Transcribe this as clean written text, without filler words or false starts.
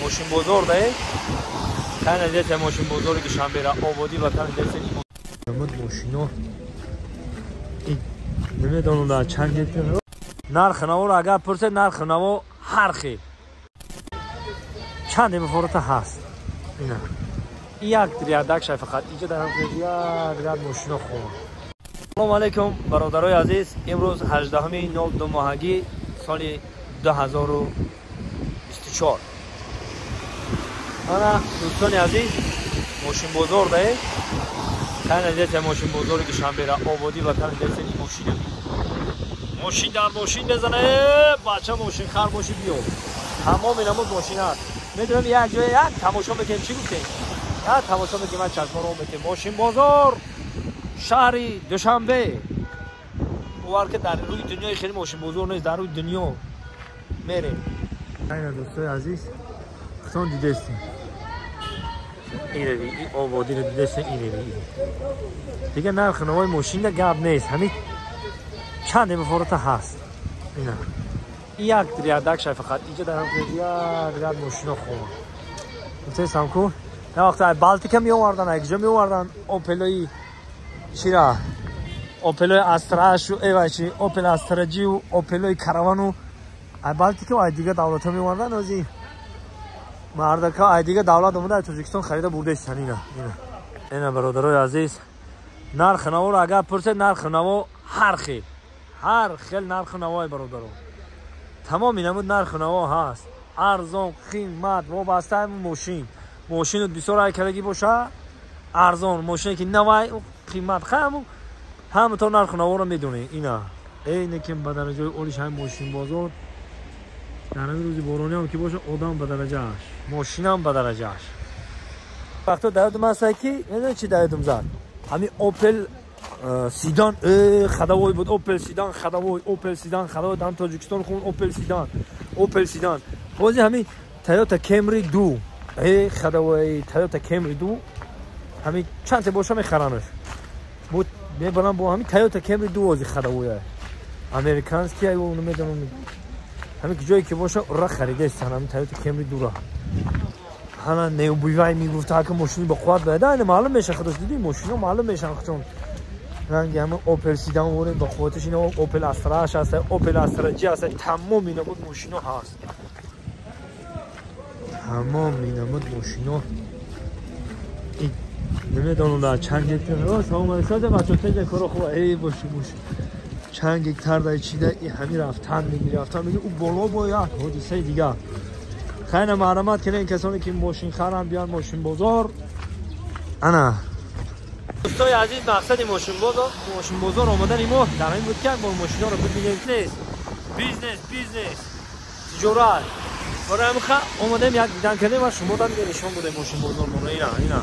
ماشین بزرگ ده تن دیت ماشین بزرگ دوشنبه را آبادی و تن دیت این ماشینا این نمیدونم در چند گیت نرخ نوا رو اگر پرسه نرخ نوا هر خیلی چند مفروض هست اینا یک دریادک شای فقط اینجا در یک دریاد ماشینا خوب. سلام علیکم برادرای عزیز، امروز 18 ماهگی سال 2024. انا دوستان عزیز ماشین بزرگ ده تن دیت ماشین بزرگ دوشنبه را آبادی و تن دیت این ماشین در ماشین بزنه بچه ماشین خر باشی بیو تمام اینمون ماشین هست. میدونم یک جای یک تماشا بکنیم چی گفتیم یک تماشا بکنیم من چشم رو بکنیم ماشین بازار شهری دوشنبه اوار که در روی دنیای خیلی ماشین بزرگ نیست، در روی دنیا میره. این دوستای عزیز خون دیدستیم این آبادی رو دیدستیم این دیگه نرخ نوای ماشین ده گب نیست، همین چند مفروض هست اینا یک دریادک شای فقط اینجا در یک دریاد ماشینا خوب میتونی سامکن نه وقتا بالتیکا می آوردن اگجا می آوردن اوپلوی چیرا اوپلوی استراش و ایواشی اوپل استراجی و اوپلوی کاروانو بالتیکا و دیگه دولت ها می آوردن ازی مردکا دیگه دولت اومده از تاجیکستان خریده برده استن اینا برادرای عزیز نرخ نوا رو اگر پرسه نرخ نوا هر خیلی نرخ نوای برادران تمام اینم نرخ نوا هست، ارزان قیمت وابسته همون ماشین بسیار کلگی باشه ارزان، ماشینی که نوای قیمت خیلی همونطور نرخ نوا رو میدونه. اینا اینه که به درجه اولیش هم ماشین بازار در همین روزی بارانی هم که باشه آدم به درجهش ماشین هم به درجهش. وقتا دایدم مساکی میدونی چی دایدم زد همین اوپل سیدان خداوی بود، اوپل سیدان خداوی دام تاجیکستان خون اوپل سیدان بازی همین تویوتا کمری دو خداوی تویوتا کمری دو همین چند تا باشه میخرنش بود میبرن با همین تویوتا کمری دو بازی خداوی امریکانس کی اونو میدونم همین جایی که باشه را خریده استن همین تویوتا کمری دو را حالا نیو بیوای میگفت که ماشین به خود بده این معلوم میشه خودش دیدی ماشینا معلوم میشن چون رنگ همه اوپل سیدان وره با خودش اینا اوپل استراش هست اوپل استراجی هست تمام اینا بود ماشینا هست تمام اینا بود ماشینا نمیدونم در چند گیتر شما مرساده بچه تیجه کارو خوبه ای باشه چند گیتر در چیده این همین رفتن میگیره اون بالا باید حدیثه دیگه خیلی معلومات کنه این کسانی که ماشین خرم بیان ماشین بازار. انا دوستای عزیز مقصد ماشین بازار آمدن ما در این بود که با ماشینا رو ببینیم بیزنس تجارت برای همین آمدیم یک دیدن کردیم و شما دادم نشون بده ماشین بازار اینا